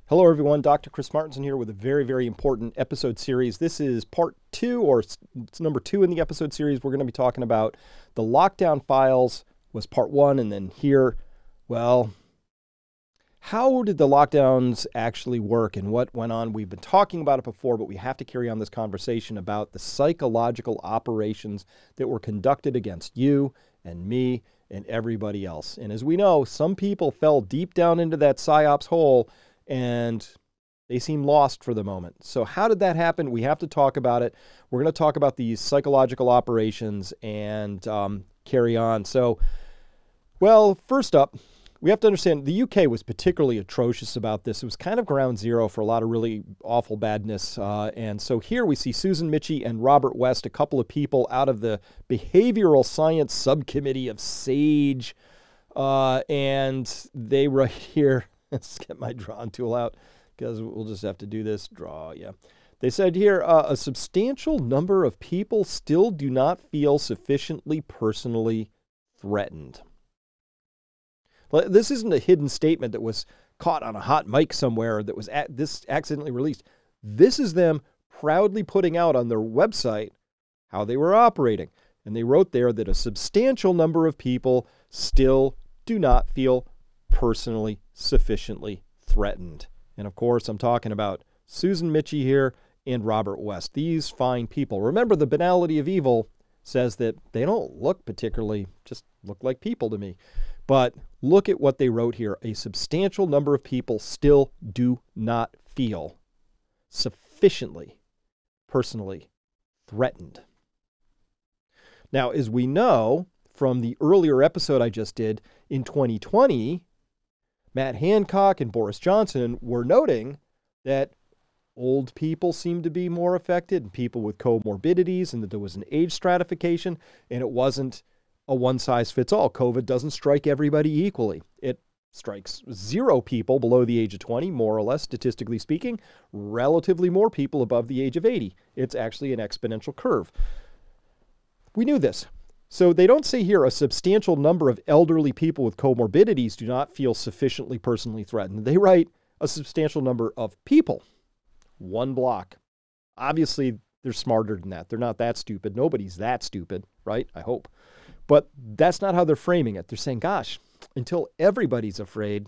Hello, everyone. Dr. Chris Martinson here with a very, very important episode series. This is part 2, or it's number 2 in the episode series. We're going to be talking about the lockdown files was part 1, and then here, well, how did the lockdowns actually work and what went on? We've been talking about it before, but we have to carry on this conversation about the psychological operations that were conducted against you and me and everybody else. And as we know, some people fell deep down into that psyops hole and they seem lost for the moment. So how did that happen? We have to talk about it. We're going to talk about these psychological operations and carry on. So, well, first up, we have to understand the UK was particularly atrocious about this. It was kind of ground zero for a lot of really awful badness. And so here we see Susan Michie and Robert West, a couple of people out of the Behavioral Science Subcommittee of SAGE. And they write here, let's get my drawing tool out because we'll just have to do this. Draw, yeah. They said here, a substantial number of people still do not feel sufficiently personally threatened. This isn't a hidden statement that was caught on a hot mic somewhere that was this accidentally released. This is them proudly putting out on their website how they were operating. And they wrote there that a substantial number of people still do not feel personally sufficiently threatened. And of course, I'm talking about Susan Michie here and Robert West. These fine people. Remember, the banality of evil says that they don't look particularly, just look like people to me. But look at what they wrote here. A substantial number of people still do not feel sufficiently personally threatened. Now, as we know from the earlier episode I just did, in 2020, Matt Hancock and Boris Johnson were noting that old people seemed to be more affected, and people with comorbidities, and that there was an age stratification, and it wasn't a one-size-fits-all. COVID doesn't strike everybody equally. It strikes 0 people below the age of 20, more or less, statistically speaking, relatively more people above the age of 80. It's actually an exponential curve. We knew this. So they don't say here a substantial number of elderly people with comorbidities do not feel sufficiently personally threatened. They write a substantial number of people. One block. Obviously, they're smarter than that. They're not that stupid. Nobody's that stupid, right? I hope. But that's not how they're framing it. They're saying, gosh, until everybody's afraid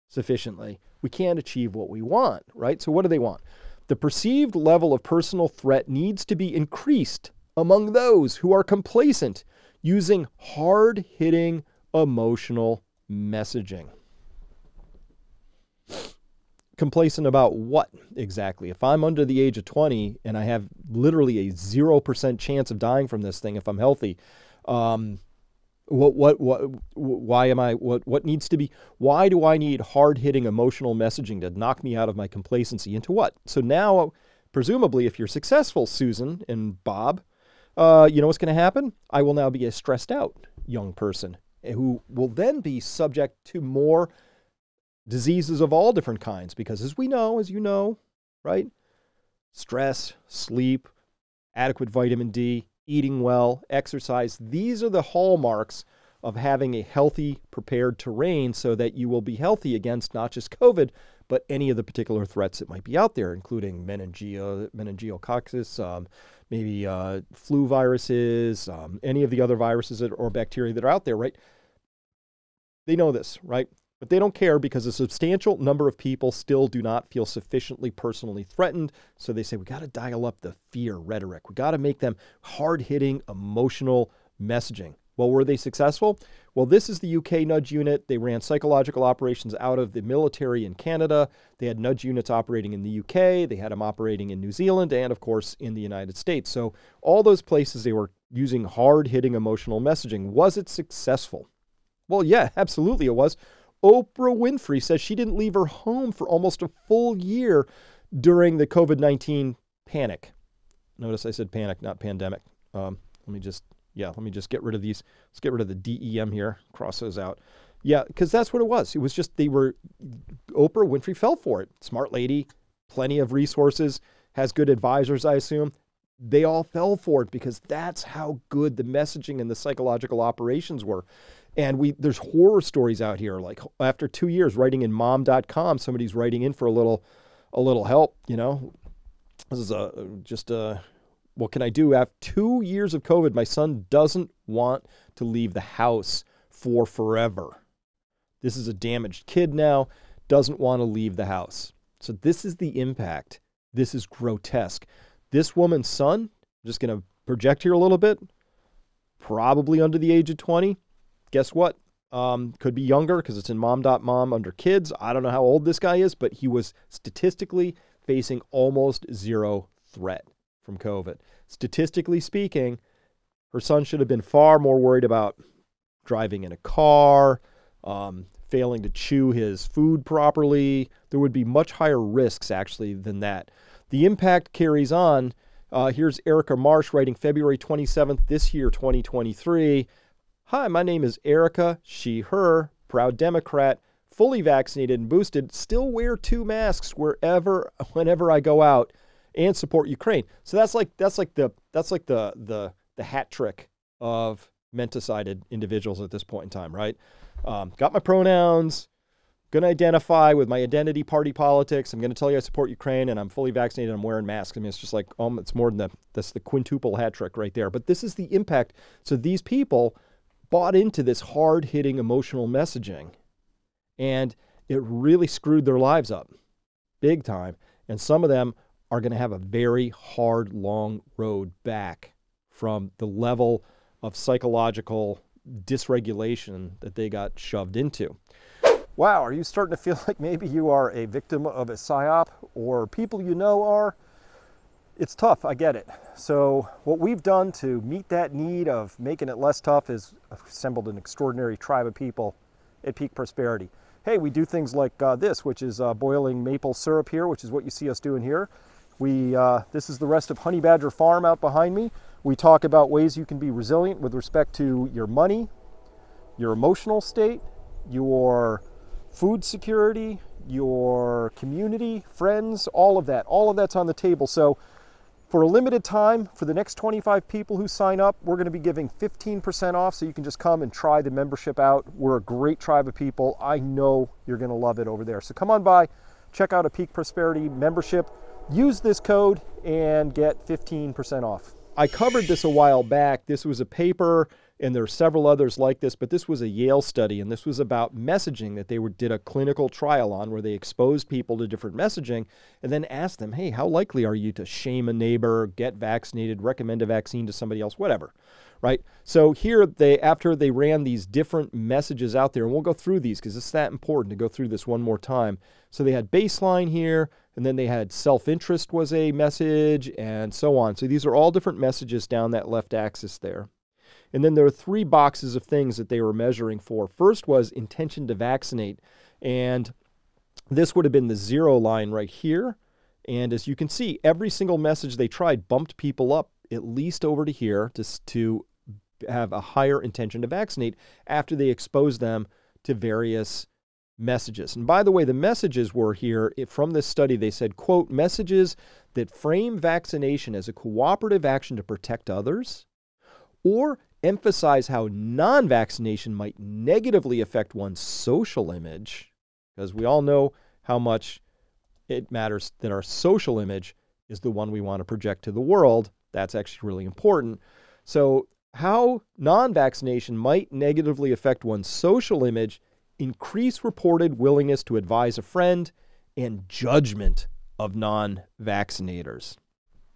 sufficiently, we can't achieve what we want, right? So what do they want? The perceived level of personal threat needs to be increased among those who are complacent using hard-hitting emotional messaging. Complacent about what exactly? If I'm under the age of 20 and I have literally a 0% chance of dying from this thing if I'm healthy, what needs to be, why do I need hard-hitting emotional messaging to knock me out of my complacency into what? So now, presumably, if you're successful, Susan and Bob, you know what's going to happen? I will now be a stressed out young person who will then be subject to more diseases of all different kinds because as we know, as you know, right? Stress, sleep, adequate vitamin D, eating well, exercise. These are the hallmarks of having a healthy, prepared terrain so that you will be healthy against not just COVID, but any of the particular threats that might be out there, including meningococcus, maybe flu viruses, any of the other viruses or bacteria that are out there, right? They know this, right? But they don't care because a substantial number of people still do not feel sufficiently personally threatened. So they say, we got to dial up the fear rhetoric. We got to make them hard-hitting, emotional messaging. Well, were they successful? Well, this is the UK nudge unit. They ran psychological operations out of the military in Canada. They had nudge units operating in the UK. They had them operating in New Zealand and, of course, in the United States. So all those places, they were using hard-hitting emotional messaging. Was it successful? Well, yeah, absolutely it was. Oprah Winfrey says she didn't leave her home for almost a full year during the COVID-19 panic. Notice I said panic, not pandemic. Let me just get rid of these. Let's get rid of the DEM here. Cross those out. Yeah, because that's what it was. It was just Oprah Winfrey fell for it. Smart lady, plenty of resources, has good advisors, I assume. They all fell for it because that's how good the messaging and the psychological operations were. And there's horror stories out here. Like after 2 years writing in mom.com, somebody's writing in for a little help, you know. This is what can I do? After 2 years of COVID, my son doesn't want to leave the house for forever. This is a damaged kid now, doesn't want to leave the house. So this is the impact. This is grotesque. This woman's son, I'm just going to project here a little bit, probably under the age of 20. Guess what? Could be younger because it's in mom.mom under kids. I don't know how old this guy is, but he was statistically facing almost zero threat from COVID. Statistically speaking, her son should have been far more worried about driving in a car, failing to chew his food properly. There would be much higher risks actually than that. The impact carries on. Here's Erica Marsh writing February 27th this year, 2023. Hi, my name is Erica, she, her, proud Democrat, fully vaccinated and boosted, still wear 2 masks whenever I go out, and support Ukraine. So that's like the hat trick of mental-sided individuals at this point in time, right? Got my pronouns, going to identify with my identity party politics. I'm going to tell you I support Ukraine, and I'm fully vaccinated. I'm wearing masks. I mean, it's just like, it's more than that's the quintuple hat trick right there. But this is the impact. So these people bought into this hard-hitting emotional messaging, and it really screwed their lives up big time. And some of them are going to have a very hard, long road back from the level of psychological dysregulation that they got shoved into. Wow, are you starting to feel like maybe you are a victim of a psyop, or people you know are? It's tough, I get it. So what we've done to meet that need of making it less tough is assembled an extraordinary tribe of people at Peak Prosperity. Hey, we do things like this, which is boiling maple syrup here, which is what you see us doing here. This is the rest of Honey Badger Farm out behind me. We talk about ways you can be resilient with respect to your money, your emotional state, your food security, your community, friends, all of that. All of that's on the table. So for a limited time, for the next 25 people who sign up, we're going to be giving 15% off, so you can just come and try the membership out. We're a great tribe of people. I know you're going to love it over there. So come on by, check out a Peak Prosperity membership, use this code, and get 15% off. I covered this a while back. This was a paper, and there are several others like this, but this was a Yale study, and this was about messaging that they did a clinical trial on, where they exposed people to different messaging and then asked them, hey, how likely are you to shame a neighbor, get vaccinated, recommend a vaccine to somebody else, whatever, right? So here, after they ran these different messages out there, and we'll go through these because it's that important to go through this one more time. So they had baseline here, and then they had self-interest was a message, and so on. So these are all different messages down that left axis there. And then there are 3 boxes of things that they were measuring for. First was intention to vaccinate. And this would have been the 0 line right here. And as you can see, every single message they tried bumped people up at least over to here to have a higher intention to vaccinate after they exposed them to various messages. And by the way, the messages were here from this study. They said, quote, messages that frame vaccination as a cooperative action to protect others, or emphasize how non-vaccination might negatively affect one's social image, because we all know how much it matters that our social image is the one we want to project to the world. That's actually really important. So how non-vaccination might negatively affect one's social image, increase reported willingness to advise a friend, and judgment of non-vaccinators.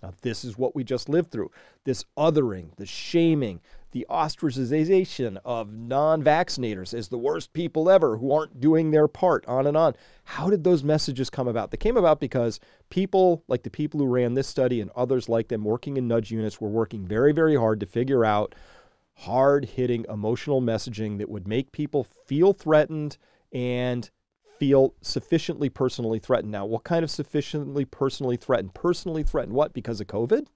Now, this is what we just lived through. This othering, the shaming, the ostracization of non-vaccinators as the worst people ever who aren't doing their part, on and on. How did those messages come about? They came about because people, like the people who ran this study and others like them working in nudge units, were working very, very hard to figure out hard-hitting emotional messaging that would make people feel threatened and feel sufficiently personally threatened. Now, what kind of sufficiently personally threatened? Personally threatened what? Because of COVID?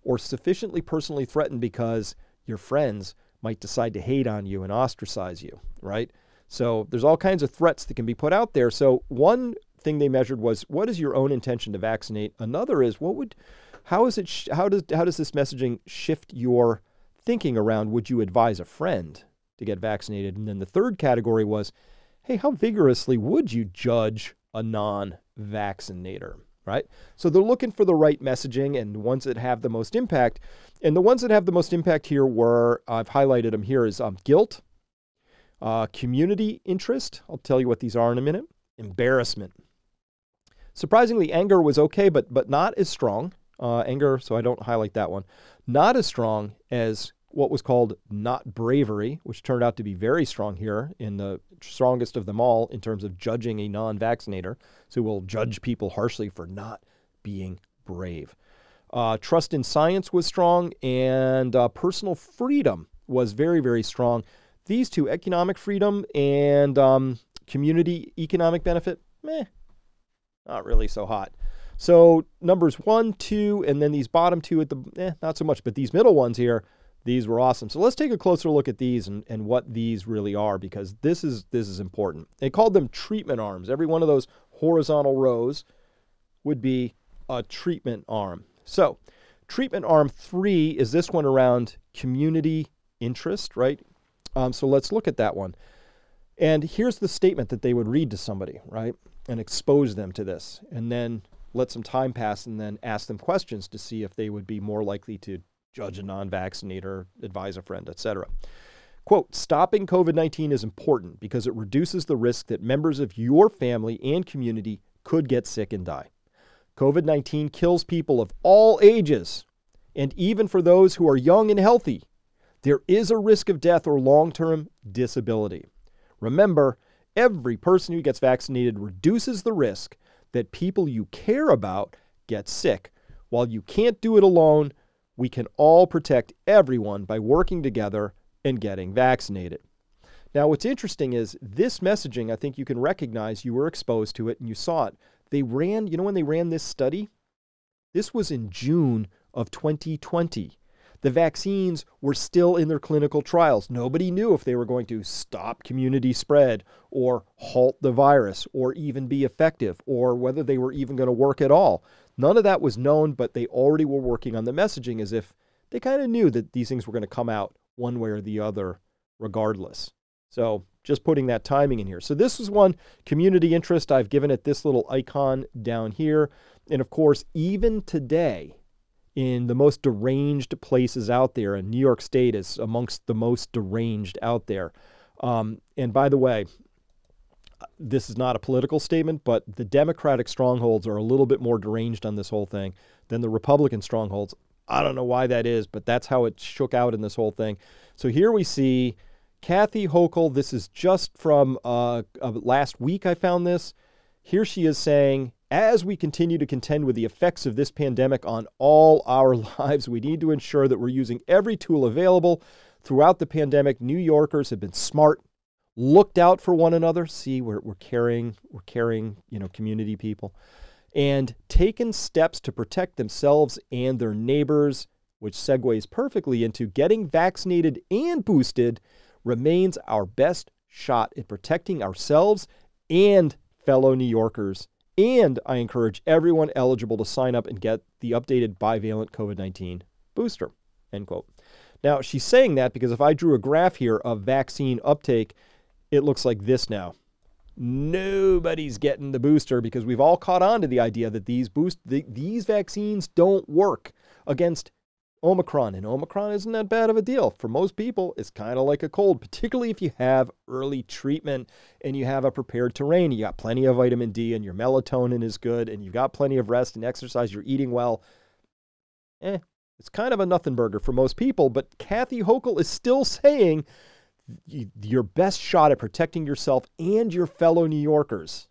Or sufficiently personally threatened because your friends might decide to hate on you and ostracize you, right? So there's all kinds of threats that can be put out there. So one thing they measured was, what is your own intention to vaccinate? Another is, how does this messaging shift your thinking around, would you advise a friend? to get vaccinated. And then the third category was, hey, how vigorously would you judge a non-vaccinator, right? So they're looking for the right messaging and ones that have the most impact. And the ones that have the most impact here were, I've highlighted them here, is guilt, community interest. I'll tell you what these are in a minute. Embarrassment. Surprisingly, anger was okay, but not as strong. Anger, so I don't highlight that one. Not as strong as what was called not bravery, which turned out to be very strong here, in the strongest of them all in terms of judging a non-vaccinator. So we'll judge people harshly for not being brave. Trust in science was strong, and personal freedom was very, very strong. These two, economic freedom and community economic benefit, not really so hot. So numbers 1, 2, and then these bottom two at the, not so much, but these middle ones here, these were awesome. So let's take a closer look at these and what these really are, because this is important. They called them treatment arms. Every one of those horizontal rows would be a treatment arm. So treatment arm 3 is this one around community interest, right? So let's look at that one. And here's the statement that they would read to somebody, right? And expose them to this, and then let some time pass and then ask them questions to see if they would be more likely to judge a non-vaccinator, advise a friend, etc. Quote, stopping COVID-19 is important because it reduces the risk that members of your family and community could get sick and die. COVID-19 kills people of all ages, and even for those who are young and healthy, there is a risk of death or long-term disability. Remember, every person who gets vaccinated reduces the risk that people you care about get sick. While you can't do it alone, we can all protect everyone by working together and getting vaccinated. Now, what's interesting is this messaging, I think you can recognize, you were exposed to it and you saw it. They ran, when they ran this study? This was in June of 2020. The vaccines were still in their clinical trials. Nobody knew if they were going to stop community spread or halt the virus or even be effective or whether they were even going to work at all. None of that was known, but they already were working on the messaging as if they kind of knew that these things were going to come out one way or the other regardless. So just putting that timing in here. So this is one, community interest. I've given it this little icon down here. And of course, even today, in the most deranged places out there, and New York State is amongst the most deranged out there. And by the way, this is not a political statement, but the Democratic strongholds are a little bit more deranged on this whole thing than the Republican strongholds. I don't know why that is, but that's how it shook out in this whole thing. So here we see Kathy Hochul. This is just from last week I found this. Here she is saying, as we continue to contend with the effects of this pandemic on all our lives, we need to ensure that we're using every tool available. Throughout the pandemic, New Yorkers have been smart, looked out for one another. See, we're caring, community people, and taken steps to protect themselves and their neighbors, which segues perfectly into getting vaccinated and boosted remains our best shot at protecting ourselves and fellow New Yorkers. And I encourage everyone eligible to sign up and get the updated bivalent COVID-19 booster, end quote. Now, she's saying that because if I drew a graph here of vaccine uptake, it looks like this now. Nobody's getting the booster because we've all caught on to the idea that these vaccines don't work against Omicron, and Omicron isn't that bad of a deal. For most people, it's kind of like a cold, particularly if you have early treatment and you have a prepared terrain. You got plenty of vitamin D and your melatonin is good and you've got plenty of rest and exercise, you're eating well. It's kind of a nothing burger for most people, but Kathy Hochul is still saying your best shot at protecting yourself and your fellow New Yorkers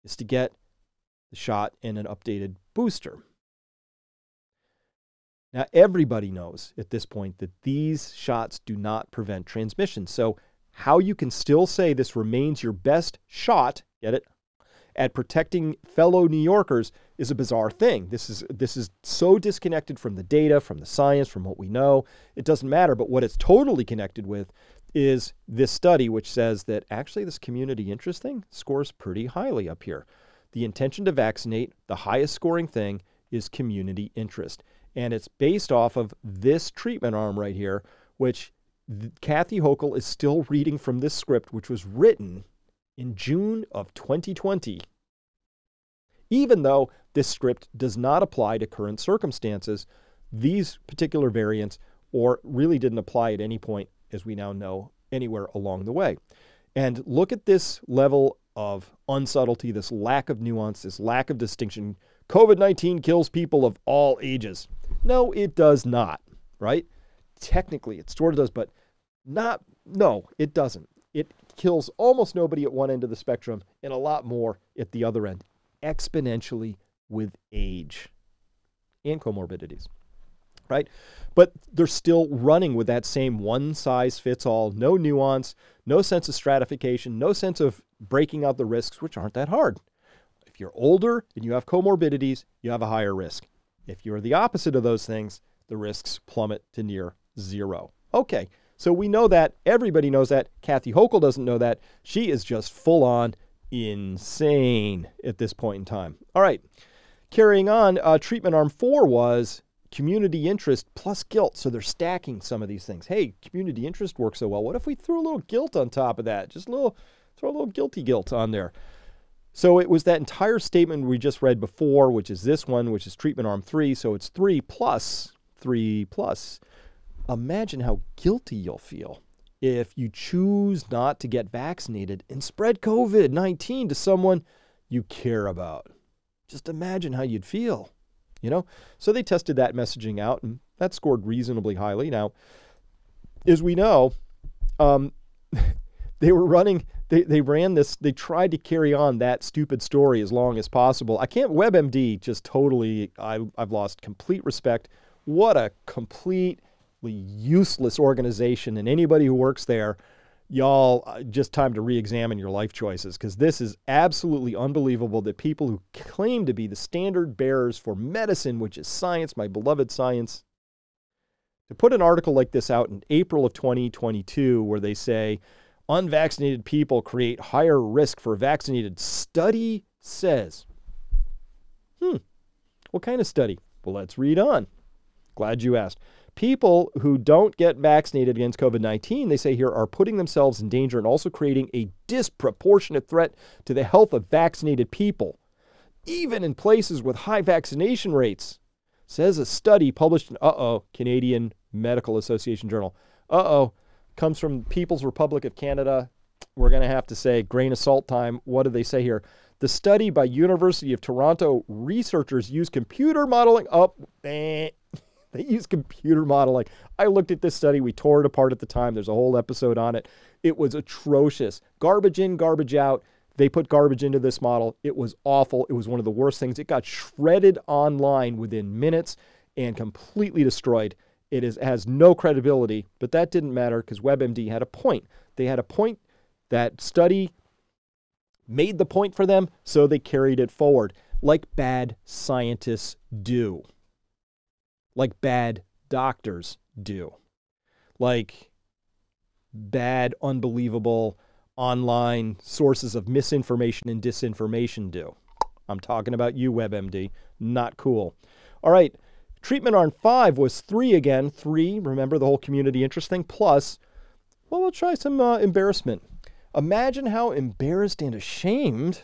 is to get the shot and an updated booster. Now, everybody knows at this point that these shots do not prevent transmission. So how you can still say this remains your best shot, get it, at protecting fellow New Yorkers is a bizarre thing. This is so disconnected from the data, from the science, from what we know. It doesn't matter. But what it's totally connected with is this study, which says that actually this community interest thing scores pretty highly up here. The intention to vaccinate, the highest scoring thing, is community interest. And it's based off of this treatment arm right here, which Kathy Hochul is still reading from this script, which was written in June of 2020, even though this script does not apply to current circumstances. These particular variants, or really didn't apply at any point, as we now know, anywhere along the way. And look at this level of unsubtlety, this lack of nuance, this lack of distinction. COVID-19 kills people of all ages. No, it does not, right? Technically, it sort of does, but no, it doesn't. It kills almost nobody at one end of the spectrum and a lot more at the other end, exponentially with age and comorbidities, right? But they're still running with that same one-size-fits-all, no nuance, no sense of stratification, no sense of breaking out the risks, which aren't that hard. If you're older and you have comorbidities, you have a higher risk. If you're the opposite of those things, the risks plummet to near zero. Okay, so we know that. Everybody knows that. Kathy Hochul doesn't know that. She is just full-on insane at this point in time. All right, carrying on, treatment arm 4 was community interest plus guilt. So they're stacking some of these things. Hey, community interest works so well. What if we threw a little guilt on top of that? Throw a little guilty guilt on there. So it was that entire statement we just read before, which is this one, which is treatment arm 3. So it's 3 plus. Imagine how guilty you'll feel if you choose not to get vaccinated and spread COVID-19 to someone you care about. Just imagine how you'd feel, you know? So they tested that messaging out, and that scored reasonably highly. Now, as we know, they ran this, they tried to carry on that stupid story as long as possible. WebMD just totally, I've lost complete respect. What a completely useless organization, and anybody who works there, y'all, just time to re-examine your life choices, because this is absolutely unbelievable that people who claim to be the standard bearers for medicine, which is science, my beloved science, to put an article like this out in April of 2022 where they say unvaccinated people create higher risk for vaccinated. Study says. What kind of study? Well, let's read on. Glad you asked. People who don't get vaccinated against COVID-19, they say here, are putting themselves in danger and also creating a disproportionate threat to the health of vaccinated people, even in places with high vaccination rates, says a study published in, Canadian Medical Association Journal. Comes from People's Republic of Canada. We're going to have to say grain of salt time. What do they say here? The study by University of Toronto researchers used computer modeling. They use computer modeling. I looked at this study. We tore it apart at the time. There's a whole episode on it. It was atrocious. Garbage in, garbage out. They put garbage into this model. It was awful. It was one of the worst things. It got shredded online within minutes and completely destroyed. It has no credibility, but that didn't matter because WebMD had a point. They had a point. That study made the point for them, so they carried it forward like bad scientists do. Like bad doctors do, like bad, unbelievable online sources of misinformation and disinformation do. I'm talking about you, WebMD. Not cool. All right, treatment arm 5 was 3 again. 3, remember the whole community interest thing, plus, well, we'll try some embarrassment. Imagine how embarrassed and ashamed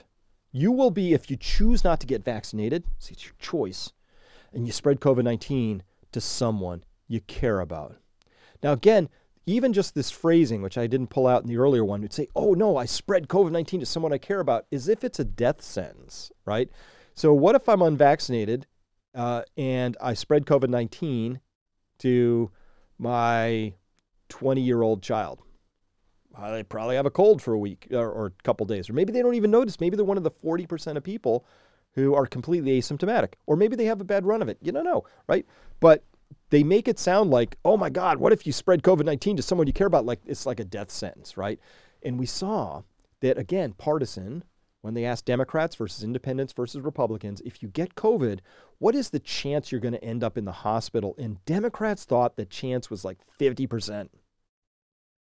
you will be if you choose not to get vaccinated. See, it's your choice. And you spread COVID-19 to someone you care about. Now, again, even just this phrasing, which I didn't pull out in the earlier one, would say, oh, no, I spread COVID-19 to someone I care about, as if it's a death sentence, right? So what if I'm unvaccinated and I spread COVID-19 to my 20-year-old child? They probably have a cold for a week or a couple days, or maybe they don't even notice. Maybe they're one of the 40% of people who are completely asymptomatic, or maybe they have a bad run of it. You don't know, right? But they make it sound like, oh my God, what if you spread COVID-19 to someone you care about? Like it's like a death sentence, right? And we saw that, again, partisan, when they asked Democrats versus independents versus Republicans, if you get COVID, what is the chance you're going to end up in the hospital? And Democrats thought the chance was like 50%.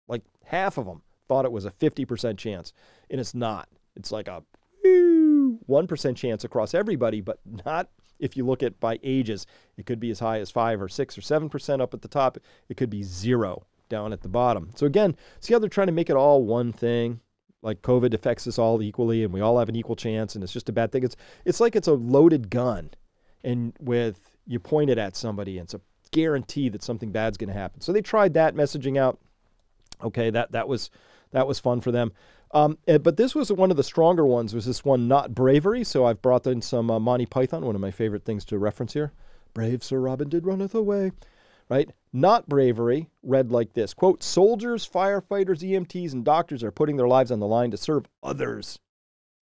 Like half of them thought it was a 50% chance, and it's not. It's like a 1% chance across everybody, but not if you look at by ages. It could be as high as 5 or 6 or 7% up at the top. It could be 0 down at the bottom. So again, see how they're trying to make it all one thing? Like COVID affects us all equally and we all have an equal chance and it's just a bad thing. It's like it's a loaded gun and you point it at somebody and it's a guarantee that something bad's going to happen. So they tried that messaging out. Okay, that was fun for them. But this was one of the stronger ones, was this one, Not Bravery. So I've brought in some Monty Python, one of my favorite things to reference here. Brave Sir Robin did runneth away, right? Not Bravery read like this, quote, soldiers, firefighters, EMTs, and doctors are putting their lives on the line to serve others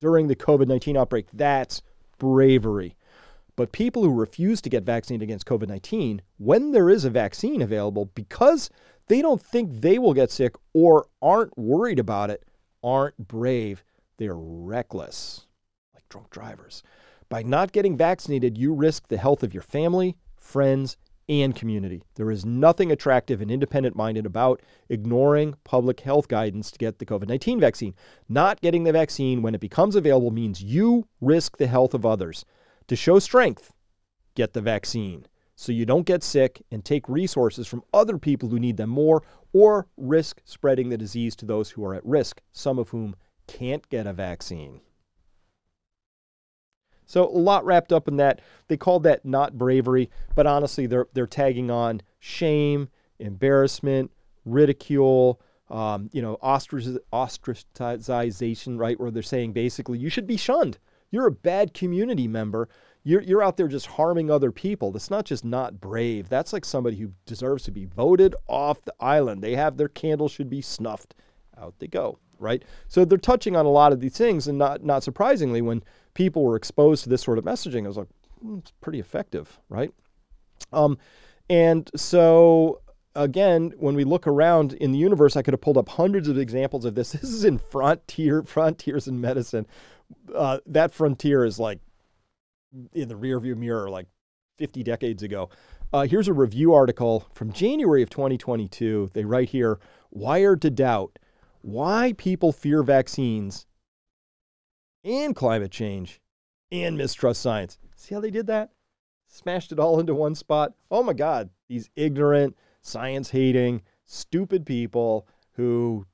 during the COVID-19 outbreak. That's bravery. But people who refuse to get vaccinated against COVID-19, when there is a vaccine available, because they don't think they will get sick or aren't worried about it, aren't brave. They're reckless, like drunk drivers. By not getting vaccinated, you risk the health of your family, friends, and community. There is nothing attractive and independent-minded about ignoring public health guidance to get the COVID-19 vaccine. Not getting the vaccine when it becomes available means you risk the health of others. To show strength, get the vaccine so you don't get sick and take resources from other people who need them more or risk spreading the disease to those who are at risk, some of whom can't get a vaccine. So a lot wrapped up in that. They called that not bravery, but honestly, they're tagging on shame, embarrassment, ridicule, ostracization, right? Where they're saying basically you should be shunned. You're a bad community member. You're out there just harming other people. That's not just not brave. That's like somebody who deserves to be voted off the island. They have their candle should be snuffed. Out they go, right? So they're touching on a lot of these things, and not surprisingly, when people were exposed to this sort of messaging, I was like, it's pretty effective, right? And so again, when we look around in the universe, I could have pulled up hundreds of examples of this. This is in Frontiers in Medicine. That frontier is like in the rearview mirror, like 50 decades ago. Here's a review article from January of 2022. They write here, Wired to Doubt, why people fear vaccines and climate change and mistrust science. See how they did that? Smashed it all into one spot. Oh my God, these ignorant, science-hating, stupid people who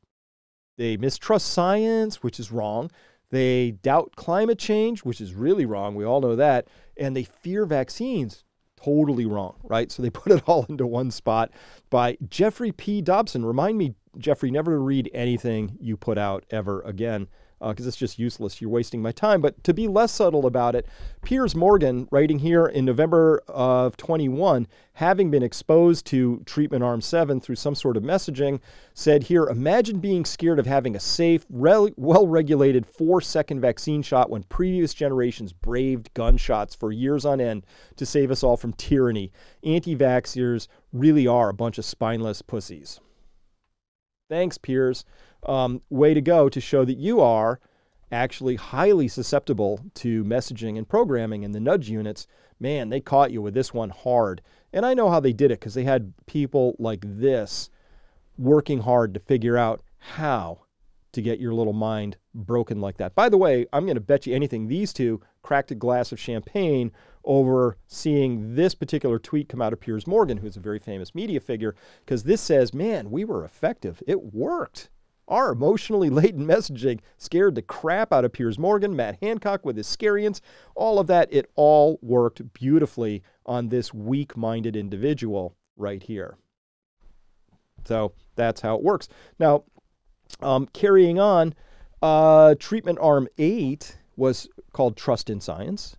they mistrust science, which is wrong. They doubt climate change, which is really wrong. We all know that. And they fear vaccines. Totally wrong, right? So they put it all into one spot by Jeffrey P. Dobson. Remind me, Jeffrey, never to read anything you put out ever again, because it's just useless. You're wasting my time. But to be less subtle about it, Piers Morgan, writing here in November of 21, having been exposed to treatment arm 7 through some sort of messaging, said here, imagine being scared of having a safe, well-regulated 4-second vaccine shot when previous generations braved gunshots for years on end to save us all from tyranny. Anti-vaxxers really are a bunch of spineless pussies. Thanks, Piers. Way to go to show that you are actually highly susceptible to messaging and programming in the nudge units. Man, they caught you with this one hard. And I know how they did it because they had people like this working hard to figure out how to get your little mind broken like that. By the way, I'm going to bet you anything these two cracked a glass of champagne over seeing this particular tweet come out of Piers Morgan, who's a very famous media figure, because this says, man, we were effective. It worked. Our emotionally laden messaging scared the crap out of Piers Morgan, Matt Hancock with his scariants, all of that. It all worked beautifully on this weak-minded individual right here. So that's how it works. Now, carrying on, treatment arm 8 was called Trust in Science.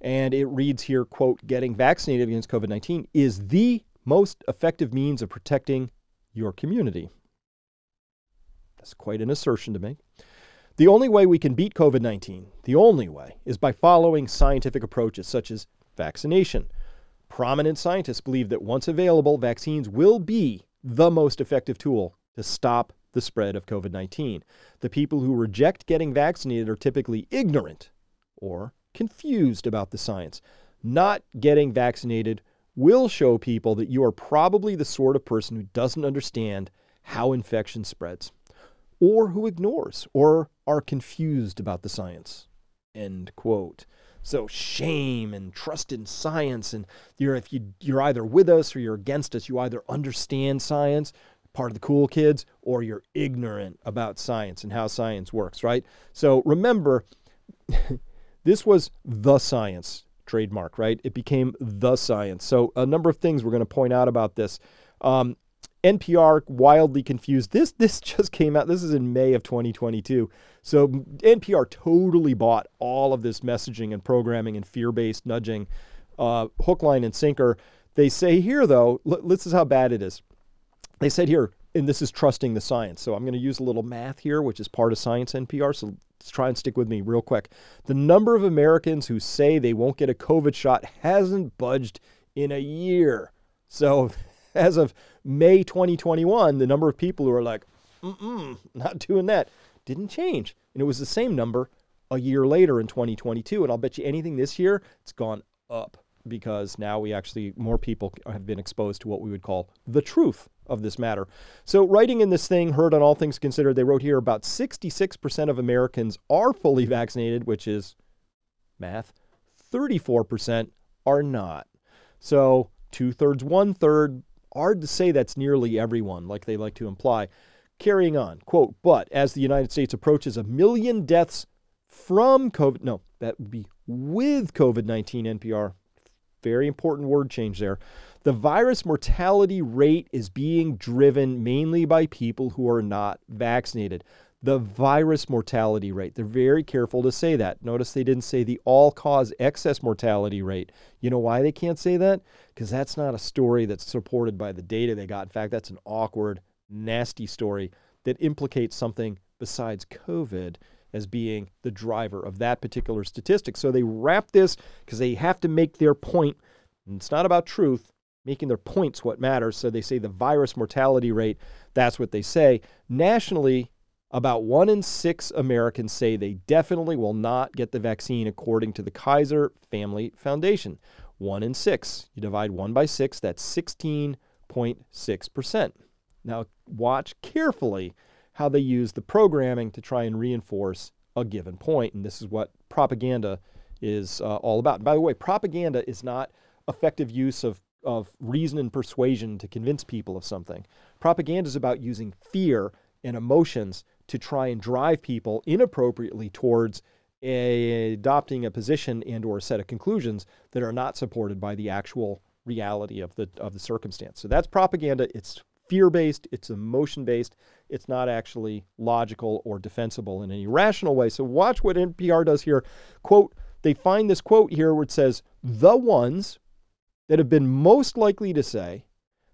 And it reads here, quote, getting vaccinated against COVID-19 is the most effective means of protecting your community. That's quite an assertion to make. The only way we can beat COVID-19, the only way, is by following scientific approaches such as vaccination. Prominent scientists believe that once available, vaccines will be the most effective tool to stop the spread of COVID-19. The people who reject getting vaccinated are typically ignorant or confused about the science. Not getting vaccinated will show people that you are probably the sort of person who doesn't understand how infection spreads, or who ignores or are confused about the science. End quote. So shame and trust in science, and you're either with us or you're against us. You either understand science, part of the cool kids, or you're ignorant about science and how science works, right? So remember, this was the science trademark, right? It became the science. So a number of things we're going to point out about this. NPR wildly confused. This just came out. This is in May of 2022. So NPR totally bought all of this messaging and programming and fear-based nudging, hook, line, and sinker. They say here, though, this is how bad it is. They said here, and this is trusting the science. So I'm going to use a little math here, which is part of Science NPR. So let's try and stick with me real quick. The number of Americans who say they won't get a COVID shot hasn't budged in a year. So as of May 2021, the number of people who are like, not doing that, didn't change. And it was the same number a year later in 2022. And I'll bet you anything this year, it's gone up, because now more people have been exposed to what we would call the truth of this matter. So writing in this thing, heard on All Things Considered, they wrote here about 66% of Americans are fully vaccinated, which is math. 34% are not. So 2/3, 1/3, hard to say that's nearly everyone, like they like to imply. Carrying on, quote, but as the United States approaches 1 million deaths from COVID, no, that would be with COVID-19, NPR. Very important word change there. The virus mortality rate is being driven mainly by people who are not vaccinated. The virus mortality rate. They're very careful to say that. Notice they didn't say the all-cause excess mortality rate. You know why they can't say that? Because that's not a story that's supported by the data they got. In fact, that's an awkward, nasty story that implicates something besides COVID as being the driver of that particular statistic. So they wrap this because they have to make their point. And it's not about truth. Making their point's what matters. So they say the virus mortality rate, that's what they say. Nationally, about 1 in 6 Americans say they definitely will not get the vaccine, according to the Kaiser Family Foundation. 1 in 6. You divide 1 by 6, that's 16.6%. Now, watch carefully how they use the programming to try and reinforce a given point. And this is what propaganda is all about. And by the way, propaganda is not effective use of reason and persuasion to convince people of something. Propaganda is about using fear and emotions to try and drive people inappropriately towards adopting a position and or a set of conclusions that are not supported by the actual reality of the circumstance. So that's propaganda. It's fear-based, it's emotion-based, it's not actually logical or defensible in any rational way. So watch what NPR does here. Quote, they find this quote here where it says, the ones that have been most likely to say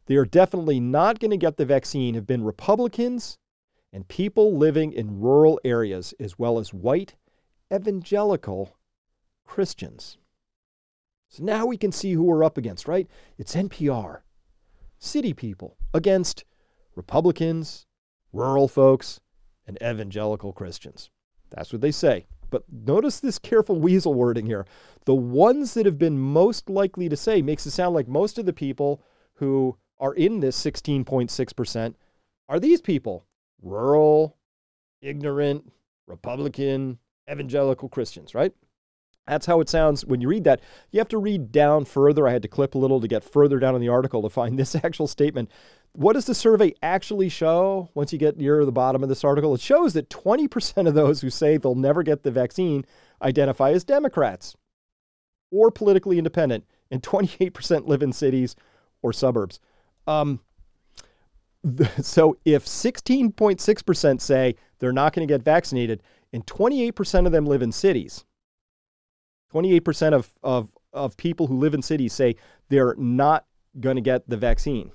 they are definitely not going to get the vaccine have been Republicans and people living in rural areas, as well as white evangelical Christians. So now we can see who we're up against, right? It's NPR. City people against Republicans, rural folks, and evangelical Christians. That's what they say. But notice this careful weasel wording here. The ones that have been most likely to say makes it sound like most of the people who are in this 16.6% are these people. Rural, ignorant, Republican, evangelical Christians, right? That's how it sounds when you read that. You have to read down further. I had to clip a little to get further down in the article to find this actual statement. What does the survey actually show once you get near the bottom of this article? It shows that 20% of those who say they'll never get the vaccine identify as Democrats or politically independent, and 28% live in cities or suburbs. So if 16.6% say they're not going to get vaccinated and 28% of them live in cities, 28% of people who live in cities say they're not going to get the vaccine.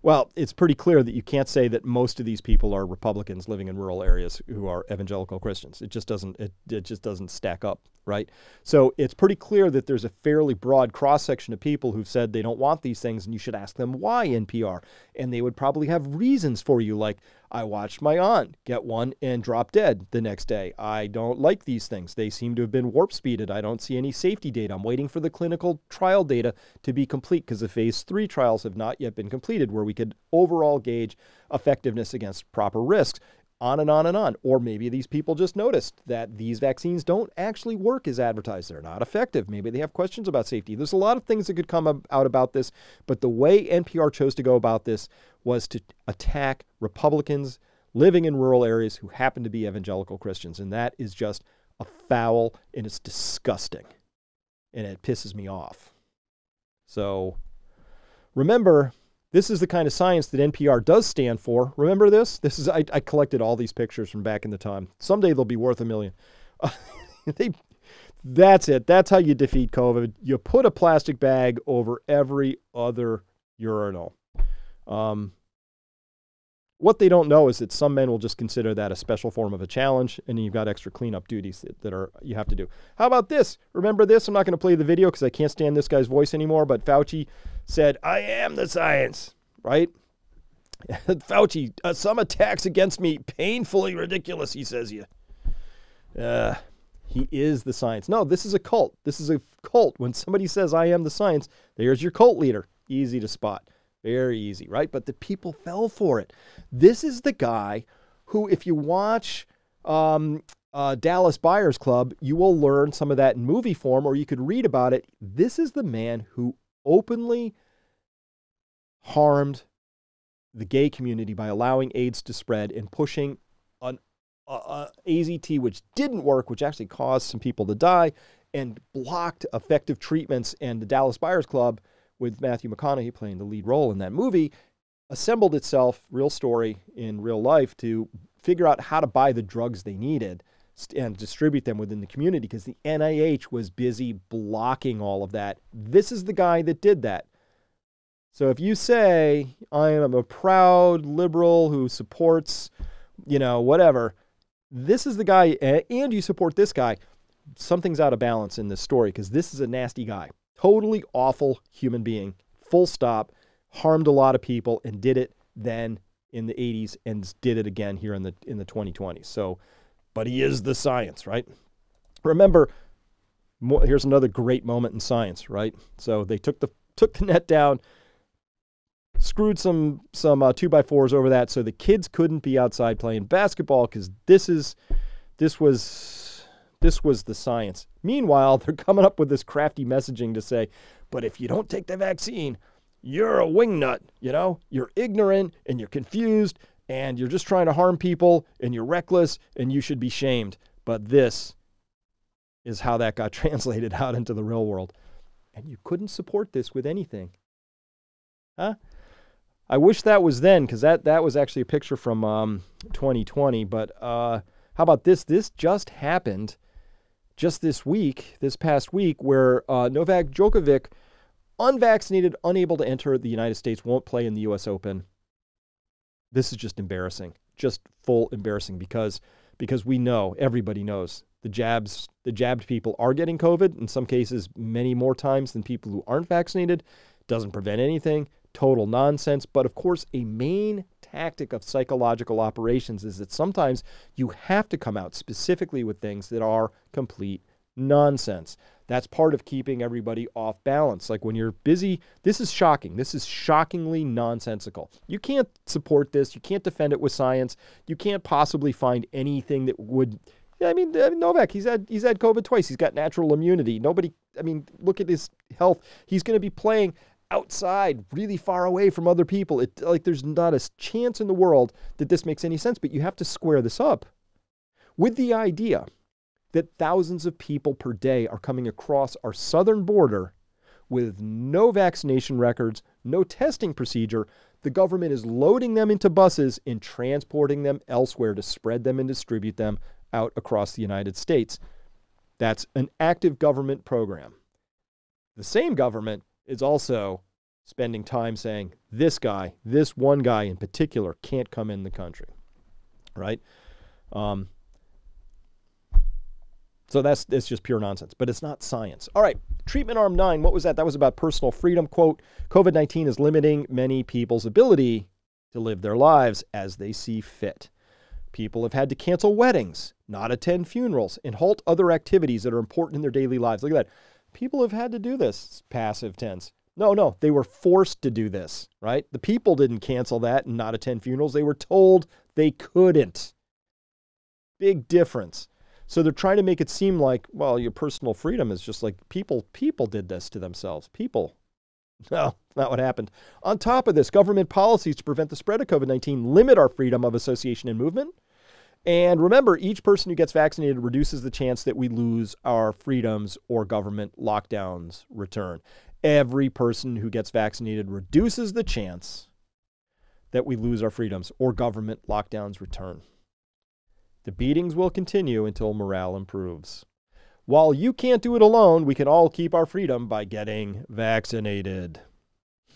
Well, it's pretty clear that you can't say that most of these people are Republicans living in rural areas who are evangelical Christians. It just doesn't stack up, right? So it's pretty clear that there's a fairly broad cross-section of people who've said they don't want these things, and you should ask them why, NPR. And they would probably have reasons for you, like, I watched my aunt get one and drop dead the next day. I don't like these things. They seem to have been warp speeded. I don't see any safety data. I'm waiting for the clinical trial data to be complete because the phase 3 trials have not yet been completed, where we could overall gauge effectiveness against proper risks. on and on and on. Or maybe these people just noticed that these vaccines don't actually work as advertised. They're not effective. Maybe they have questions about safety. There's a lot of things that could come out about this, but the way NPR chose to go about this was to attack Republicans living in rural areas who happen to be evangelical Christians. And that is just a foul, and it's disgusting. And it pisses me off. So remember, this is the kind of science that NPR does stand for. Remember this? I collected all these pictures from back in the time. Someday they'll be worth $1 million. That's it. That's how you defeat COVID. You put a plastic bag over every other urinal. What they don't know is that some men will just consider that a special form of a challenge, and then you've got extra cleanup duties that you have to do. How about this? Remember this? I'm not going to play the video because I can't stand this guy's voice anymore, but Fauci said, "I am the science," right? Fauci, some attacks against me, painfully ridiculous, he says. He is the science. No, this is a cult. This is a cult. When somebody says, "I am the science," there's your cult leader. Easy to spot. Very easy, right? But the people fell for it. This is the guy who, if you watch Dallas Buyers Club, you will learn some of that in movie form, or you could read about it. This is the man who openly harmed the gay community by allowing AIDS to spread and pushing an AZT, which didn't work, which actually caused some people to die, and blocked effective treatments. And the Dallas Buyers Club, with Matthew McConaughey playing the lead role in that movie, assembled itself, real story in real life, to figure out how to buy the drugs they needed and distribute them within the community because the NIH was busy blocking all of that. This is the guy that did that. So if you say, "I am a proud liberal who supports, whatever," this is the guy, and you support this guy, something's out of balance in this story because this is a nasty guy. Totally awful human being, full stop, harmed a lot of people and did it then in the 80s and did it again here in the 2020s. So, but he is the science, right? Remember, here's another great moment in science, right? So they took the net down, screwed some 2x4s over that so the kids couldn't be outside playing basketball because this was the science. Meanwhile, they're coming up with this crafty messaging to say, but if you don't take the vaccine, you're a wingnut, You're ignorant and you're confused and you're just trying to harm people and you're reckless and you should be shamed. But this is how that got translated out into the real world. And you couldn't support this with anything. Huh? I wish that was then, because that was actually a picture from 2020. But how about this? This just happened just this past week, where Novak Djokovic, unvaccinated, unable to enter the United States, won't play in the U.S. Open. This is just embarrassing, just full embarrassing, because we know, everybody knows, the jabbed people are getting COVID, in some cases many more times than people who aren't vaccinated. Doesn't prevent anything. Total nonsense. But of course, a main tactic of psychological operations is that sometimes you have to come out specifically with things that are complete nonsense. That's part of keeping everybody off balance. Like when you're busy, this is shocking. This is shockingly nonsensical. You can't support this. You can't defend it with science. You can't possibly find anything that would. Novak, he's had COVID twice. He's got natural immunity. Look at his health. He's going to be playing outside, really far away from other people. There's not a chance in the world that this makes any sense, but you have to square this up with the idea that thousands of people per day are coming across our southern border with no vaccination records, no testing procedure. The government is loading them into buses and transporting them elsewhere to spread them and distribute them out across the United States. That's an active government program. The same government is also spending time saying this one guy in particular can't come in the country, right? So it's just pure nonsense, but it's not science. All right, treatment arm 9, what was that? That was about personal freedom. Quote, COVID-19 is limiting many people's ability to live their lives as they see fit. People have had to cancel weddings, not attend funerals, and halt other activities that are important in their daily lives. Look at that. People have had to do this. It's passive tense. No, they were forced to do this, right? The people didn't cancel that and not attend funerals. They were told they couldn't. Big difference. So they're trying to make it seem like, well, your personal freedom is just like people did this to themselves. People. No, not what happened. On top of this, government policies to prevent the spread of COVID-19 limit our freedom of association and movement. And remember, each person who gets vaccinated reduces the chance that we lose our freedoms or government lockdowns return. Every person who gets vaccinated reduces the chance that we lose our freedoms or government lockdowns return. The beatings will continue until morale improves. While you can't do it alone, we can all keep our freedom by getting vaccinated,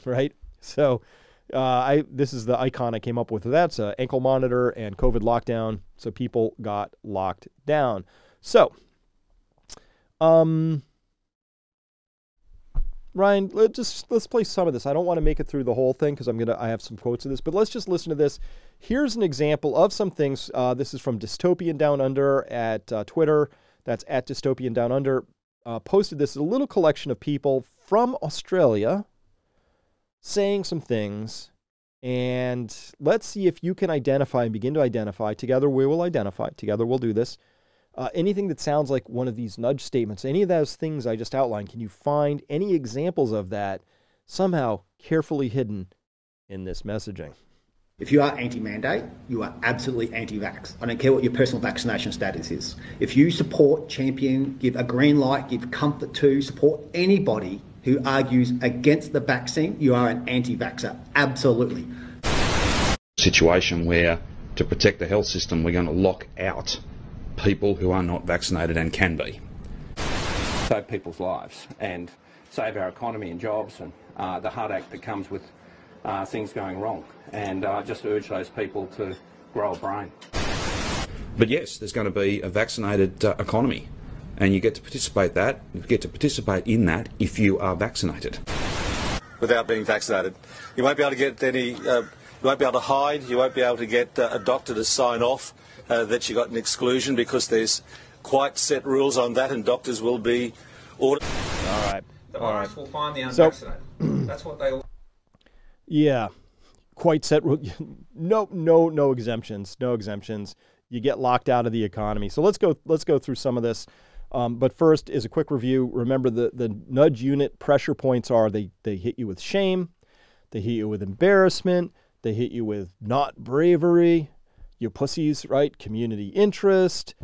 right? So this is the icon I came up with. That's an ankle monitor and COVID lockdown. So people got locked down. So, Ryan, let's play some of this. I don't want to make it through the whole thing because I have some quotes of this, but let's just listen to this. Here's an example of some things. This is from Dystopian Down Under at Twitter. That's at Dystopian Down Under. Posted this, a little collection of people from Australia saying some things. And let's see if you can identify and begin to identify. Together we will identify. Together we'll do this. Anything that sounds like one of these nudge statements, any of those things I just outlined, can you find any examples of that somehow carefully hidden in this messaging? If you are anti-mandate, you are absolutely anti-vax. I don't care what your personal vaccination status is. If you support, champion, give a green light, give comfort to, support anybody who argues against the vaccine, you are an anti-vaxxer. Absolutely. Situation where, to protect the health system, we're going to lock out people who are not vaccinated and can be. Save people's lives and save our economy and jobs and the heartache that comes with things going wrong. And I just urge those people to grow a brain. But yes, there's going to be a vaccinated economy, and you get to participate in that if you are vaccinated. Without being vaccinated, you won't be able to get any. You won't be able to hide. You won't be able to get a doctor to sign off that you got an exclusion, because there's quite set rules on that, and doctors will be ordered. All right. The virus will find the unvaccinated. That's what they. Yeah, quite set. No exemptions. No exemptions. You get locked out of the economy. So let's go through some of this. But first is a quick review. Remember, the nudge unit pressure points are they hit you with shame, they hit you with embarrassment, they hit you with not bravery, you pussies, right? Community interest,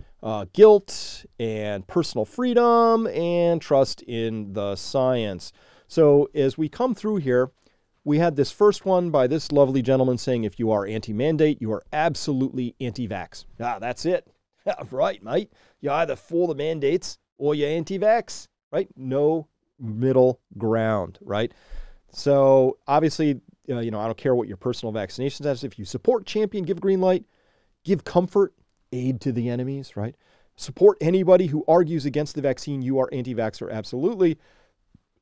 guilt, and personal freedom, and trust in the science. So as we come through here, we had this first one by this lovely gentleman saying, if you are anti-mandate, you are absolutely anti-vax. That's it. Right, mate. You're either for the mandates or you're anti-vax, right? No middle ground, right? So obviously, I don't care what your personal vaccination status is. If you support, champion, give green light, give comfort, aid to the enemies, right? Support anybody who argues against the vaccine, you are anti-vaxxer, absolutely.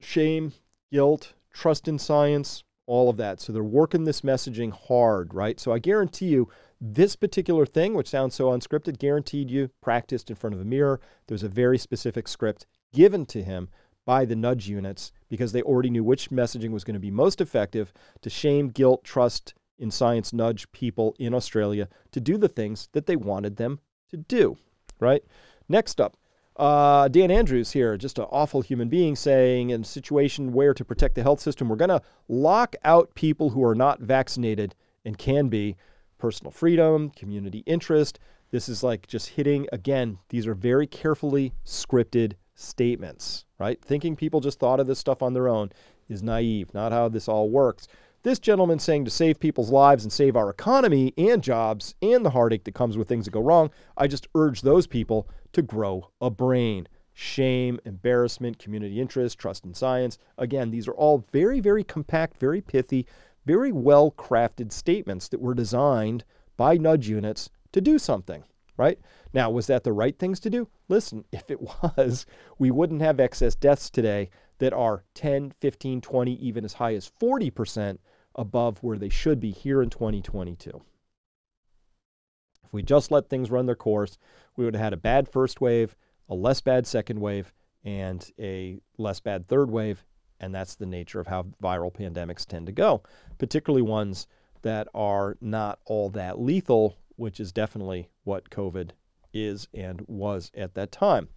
Shame, guilt, trust in science, all of that. So they're working this messaging hard, right? So I guarantee you this particular thing, which sounds so unscripted, guaranteed you practiced in front of a mirror. There's a very specific script given to him by the nudge units because they already knew which messaging was going to be most effective to shame, guilt, trust in science, nudge people in Australia to do the things that they wanted them to do, right? Next up, Dan Andrews here, just an awful human being, saying in a situation where to protect the health system, we're going to lock out people who are not vaccinated and can be. Personal freedom, community interest. This is like just hitting, again, these are very carefully scripted statements, right? Thinking people just thought of this stuff on their own is naive, not how this all works. This gentleman saying to save people's lives and save our economy and jobs and the heartache that comes with things that go wrong, I just urge those people to grow a brain. Shame, embarrassment, community interest, trust in science. Again, these are all very, very compact, very pithy, very well-crafted statements that were designed by nudge units to do something, right? Now, was that the right things to do? Listen, if it was, we wouldn't have excess deaths today that are 10, 15, 20, even as high as 40% above where they should be here in 2022. If we just let things run their course, we would have had a bad first wave, a less bad second wave, and a less bad third wave. And that's the nature of how viral pandemics tend to go, particularly ones that are not all that lethal, which is definitely what COVID is and was at that time.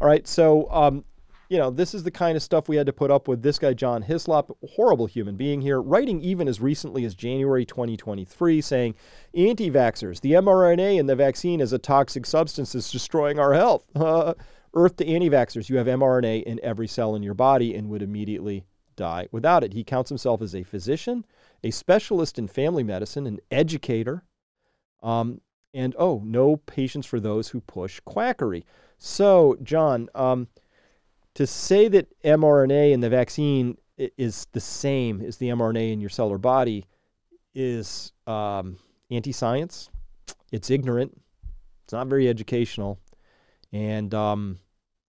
All right, so this is the kind of stuff we had to put up with. This guy, John Hislop, horrible human being here, writing even as recently as January 2023, saying, anti-vaxxers, the mRNA in the vaccine is a toxic substance that's destroying our health. Earth to anti-vaxxers, you have mRNA in every cell in your body and would immediately die without it. He counts himself as a physician, a specialist in family medicine, an educator, and no patience for those who push quackery. So, John, to say that mRNA in the vaccine is the same as the mRNA in your cell or body is anti-science. It's ignorant. It's not very educational. And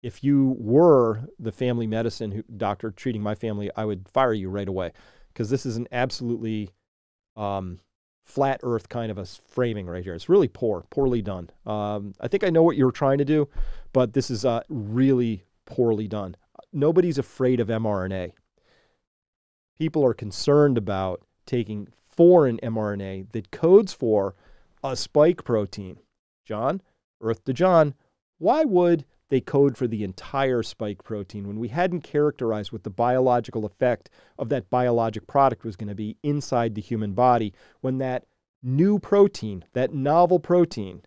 if you were the family medicine doctor treating my family, I would fire you right away, because this is an absolutely flat earth kind of a framing right here. It's really poorly done. I think I know what you're trying to do, but this is really poorly done. Nobody's afraid of mRNA. People are concerned about taking foreign mRNA that codes for a spike protein. John, Earth to John, why would they code for the entire spike protein when we hadn't characterized what the biological effect of that biologic product was going to be inside the human body when that new protein, that novel protein,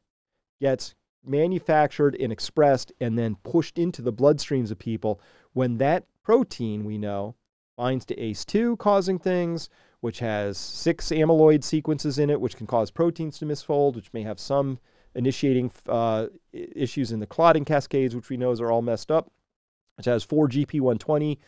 gets manufactured and expressed and then pushed into the bloodstreams of people, when that protein, we know, binds to ACE2, causing things, which has 6 amyloid sequences in it, which can cause proteins to misfold, which may have some initiating issues in the clotting cascades, which we know are all messed up, which has 4 GP120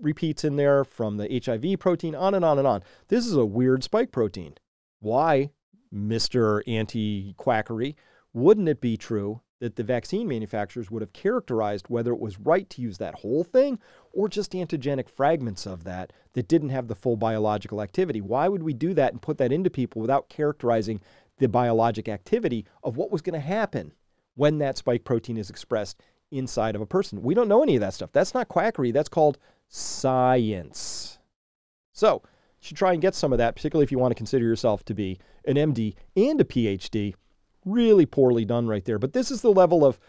repeats in there from the HIV protein, on and on and on. This is a weird spike protein. Why, Mr. Anti-Quackery, wouldn't it be true that the vaccine manufacturers would have characterized whether it was right to use that whole thing or just antigenic fragments of that didn't have the full biological activity? Why would we do that and put that into people without characterizing the biologic activity of what was going to happen when that spike protein is expressed inside of a person? We don't know any of that stuff. That's not quackery. That's called science. So you should try and get some of that, particularly if you want to consider yourself to be an MD and a PhD. Really poorly done right there. But this is the level of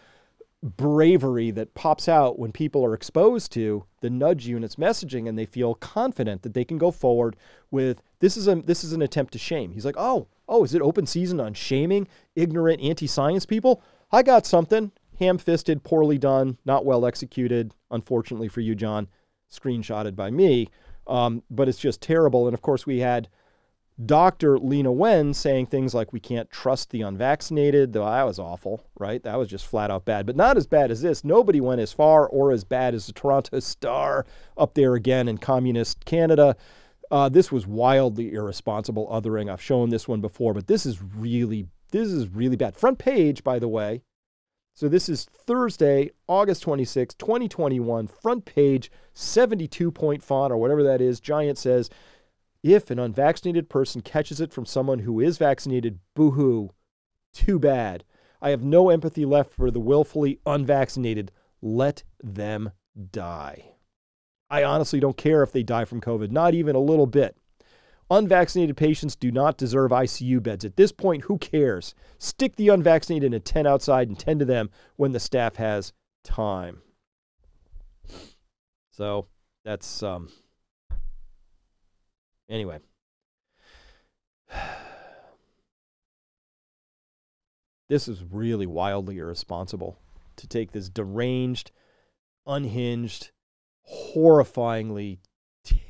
bravery that pops out when people are exposed to the nudge unit's messaging and they feel confident that they can go forward with, this is an attempt to shame. He's like, oh, is it open season on shaming ignorant anti-science people? I got something. Ham-fisted, poorly done, not well executed, unfortunately for you, John, screenshotted by me. But it's just terrible. And of course we had Dr. Lena Wen saying things like, we can't trust the unvaccinated. That was awful, right? That was just flat out bad, but not as bad as this. Nobody went as far or as bad as the Toronto Star up there again in communist Canada. This was wildly irresponsible othering. I've shown this one before, but this is really bad. Front page, by the way. So this is Thursday, August 26, 2021, front page, 72-point font or whatever that is. Giant says, if an unvaccinated person catches it from someone who is vaccinated, boo-hoo, too bad. I have no empathy left for the willfully unvaccinated. Let them die. I honestly don't care if they die from COVID, not even a little bit. Unvaccinated patients do not deserve ICU beds. At this point, who cares? Stick the unvaccinated in a tent outside and tend to them when the staff has time. So that's... Anyway, this is really wildly irresponsible to take this deranged, unhinged, horrifyingly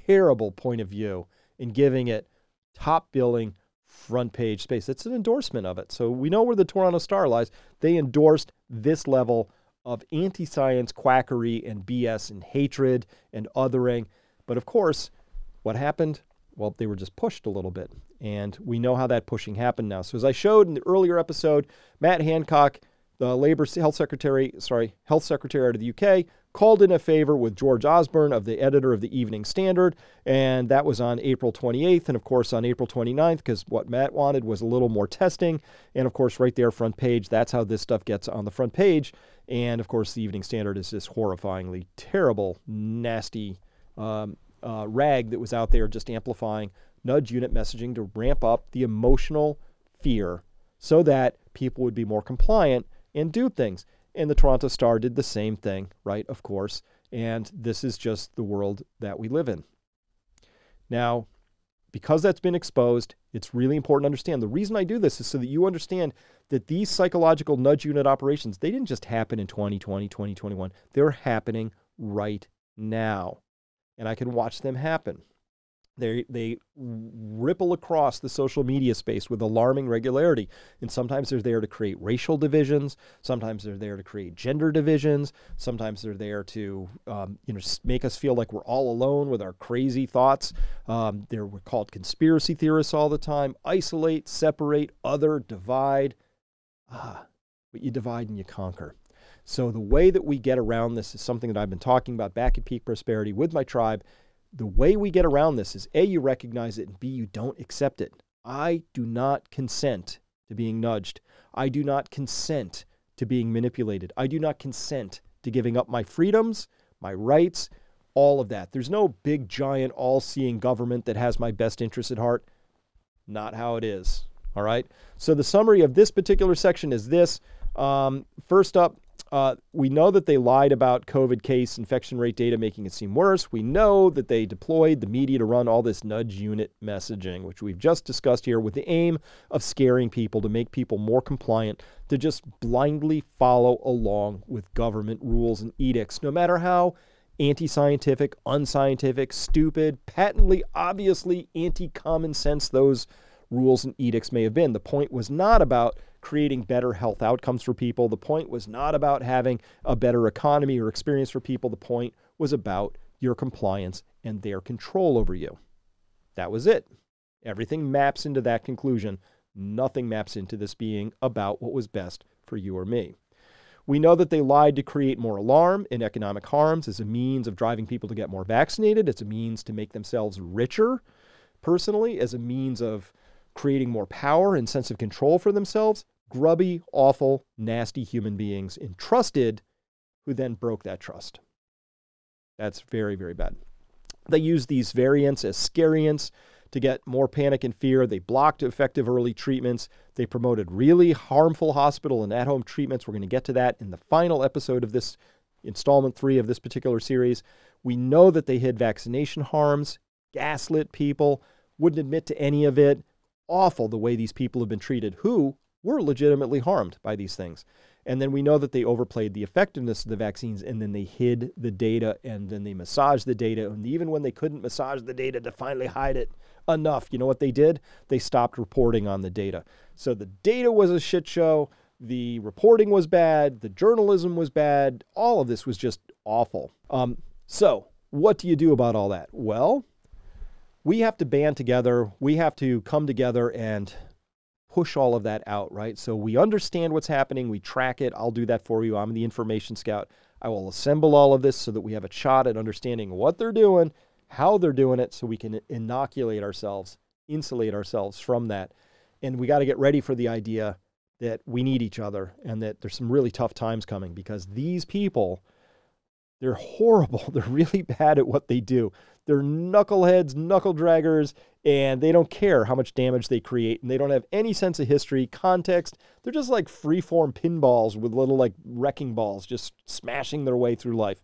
terrible point of view and giving it top billing front page space. It's an endorsement of it. So we know where the Toronto Star lies. They endorsed this level of anti-science quackery and BS and hatred and othering. But of course, what happened? Well, they were just pushed a little bit, and we know how that pushing happened now. So as I showed in the earlier episode, Matt Hancock, the Health Secretary out of the UK, called in a favor with George Osborne, of the editor of the Evening Standard, and that was on April 28th, and of course on April 29th, because what Matt wanted was a little more testing, and of course right there, front page, that's how this stuff gets on the front page, and of course the Evening Standard is this horrifyingly terrible, nasty rag that was out there just amplifying nudge unit messaging to ramp up the emotional fear so that people would be more compliant and do things. And the Toronto Star did the same thing, right? Of course. And this is just the world that we live in. Now, because that's been exposed, it's really important to understand. The reason I do this is so that you understand that these psychological nudge unit operations, they didn't just happen in 2020, 2021. They're happening right now. And I can watch them happen. They ripple across the social media space with alarming regularity. And sometimes they're there to create racial divisions. Sometimes they're there to create gender divisions. Sometimes they're there to make us feel like we're all alone with our crazy thoughts. We're called conspiracy theorists all the time. Isolate, separate, other, divide. But you divide and you conquer. So the way that we get around this is something that I've been talking about back at Peak Prosperity with my tribe. The way we get around this is A, you recognize it, and B, you don't accept it. I do not consent to being nudged. I do not consent to being manipulated. I do not consent to giving up my freedoms, my rights, all of that. There's no big, giant, all-seeing government that has my best interests at heart. Not how it is. All right? So the summary of this particular section is this. First up, we know that they lied about COVID case infection rate data, making it seem worse. We know that they deployed the media to run all this nudge unit messaging, which we've just discussed here, with the aim of scaring people to make people more compliant, to just blindly follow along with government rules and edicts, no matter how anti-scientific, unscientific, stupid, patently, obviously anti-common sense those rules and edicts may have been. The point was not about creating better health outcomes for people. The point was not about having a better economy or experience for people. The point was about your compliance and their control over you. That was it. Everything maps into that conclusion. Nothing maps into this being about what was best for you or me. We know that they lied to create more alarm and economic harms as a means of driving people to get more vaccinated. It's a means to make themselves richer personally, as a means of creating more power and sense of control for themselves. Grubby, awful, nasty human beings entrusted who then broke that trust. That's very, very bad. They used these variants as scariants to get more panic and fear. They blocked effective early treatments. They promoted really harmful hospital and at-home treatments. We're going to get to that in the final episode of this installment 3 of this particular series. We know that they hid vaccination harms, gaslit people, wouldn't admit to any of it. Awful the way these people have been treated who were legitimately harmed by these things. And then we know that they overplayed the effectiveness of the vaccines, and then they hid the data, and then they massaged the data. And even when they couldn't massage the data to finally hide it enough, you know what they did? They stopped reporting on the data. So the data was a shit show. The reporting was bad. The journalism was bad. All of this was just awful. So what do you do about all that? Well, we have to band together. We have to come together and push all of that out, right? So we understand what's happening. We track it. I'll do that for you. I'm the information scout. I will assemble all of this so that we have a shot at understanding what they're doing, how they're doing it, so we can inoculate ourselves, insulate ourselves from that. And we got to get ready for the idea that we need each other and that there's some really tough times coming, because these people, they're horrible. They're really bad at what they do. They're knuckleheads, knuckle draggers, and they don't care how much damage they create, and they don't have any sense of history, context. They're just like free-form pinballs with little like wrecking balls just smashing their way through life.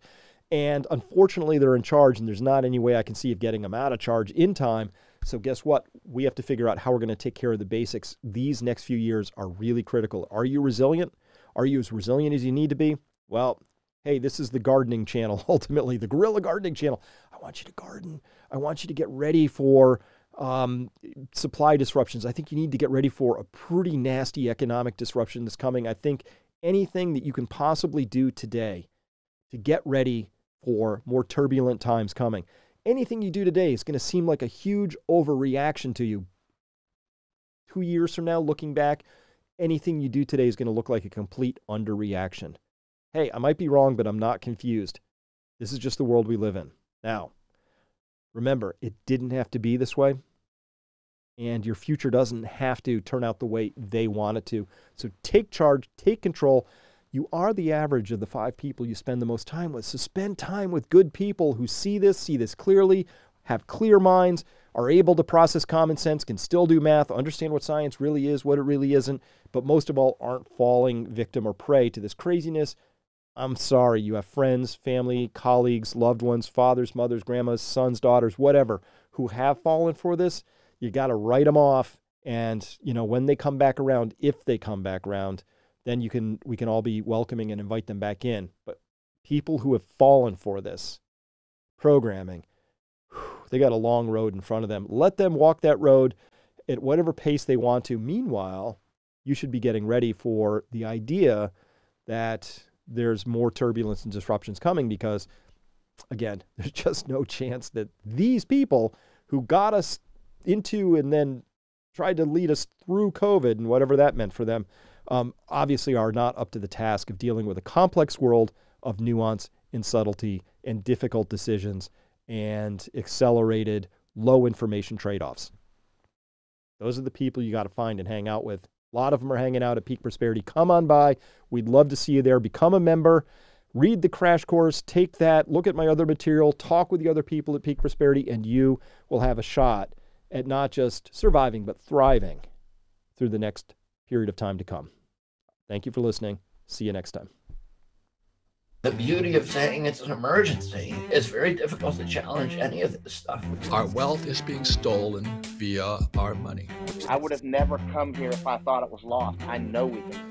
And unfortunately, they're in charge, and there's not any way I can see of getting them out of charge in time. So guess what? We have to figure out how we're going to take care of the basics. These next few years are really critical. Are you resilient? Are you as resilient as you need to be? Well, hey, this is the gardening channel, ultimately, the guerrilla gardening channel. I want you to garden. I want you to get ready for supply disruptions. I think you need to get ready for a pretty nasty economic disruption that's coming. I think anything that you can possibly do today to get ready for more turbulent times coming, anything you do today is going to seem like a huge overreaction to you. 2 years from now, looking back, anything you do today is going to look like a complete underreaction. Hey, I might be wrong, but I'm not confused. This is just the world we live in. Now, remember, it didn't have to be this way, and your future doesn't have to turn out the way they want it to. So take charge, take control. You are the average of the 5 people you spend the most time with. So spend time with good people who see this clearly, have clear minds, are able to process common sense, can still do math, understand what science really is, what it really isn't, but most of all aren't falling victim or prey to this craziness. I'm sorry, you have friends, family, colleagues, loved ones, fathers, mothers, grandmas, sons, daughters, whatever, who have fallen for this. You got to write them off. And, when they come back around, if they come back around, then we can all be welcoming and invite them back in. But people who have fallen for this programming, they got a long road in front of them. Let them walk that road at whatever pace they want to. Meanwhile, you should be getting ready for the idea that there's more turbulence and disruptions coming because, again, there's just no chance that these people who got us into and then tried to lead us through COVID and whatever that meant for them, obviously are not up to the task of dealing with a complex world of nuance and subtlety and difficult decisions and accelerated low information trade-offs. Those are the people you got to find and hang out with. A lot of them are hanging out at Peak Prosperity. Come on by. We'd love to see you there. Become a member. Read the crash course. Take that. Look at my other material. Talk with the other people at Peak Prosperity, and you will have a shot at not just surviving, but thriving through the next period of time to come. Thank you for listening. See you next time. The beauty of saying it's an emergency is very difficult to challenge any of this stuff. Our wealth is being stolen via our money. I would have never come here if I thought it was lost. I know we can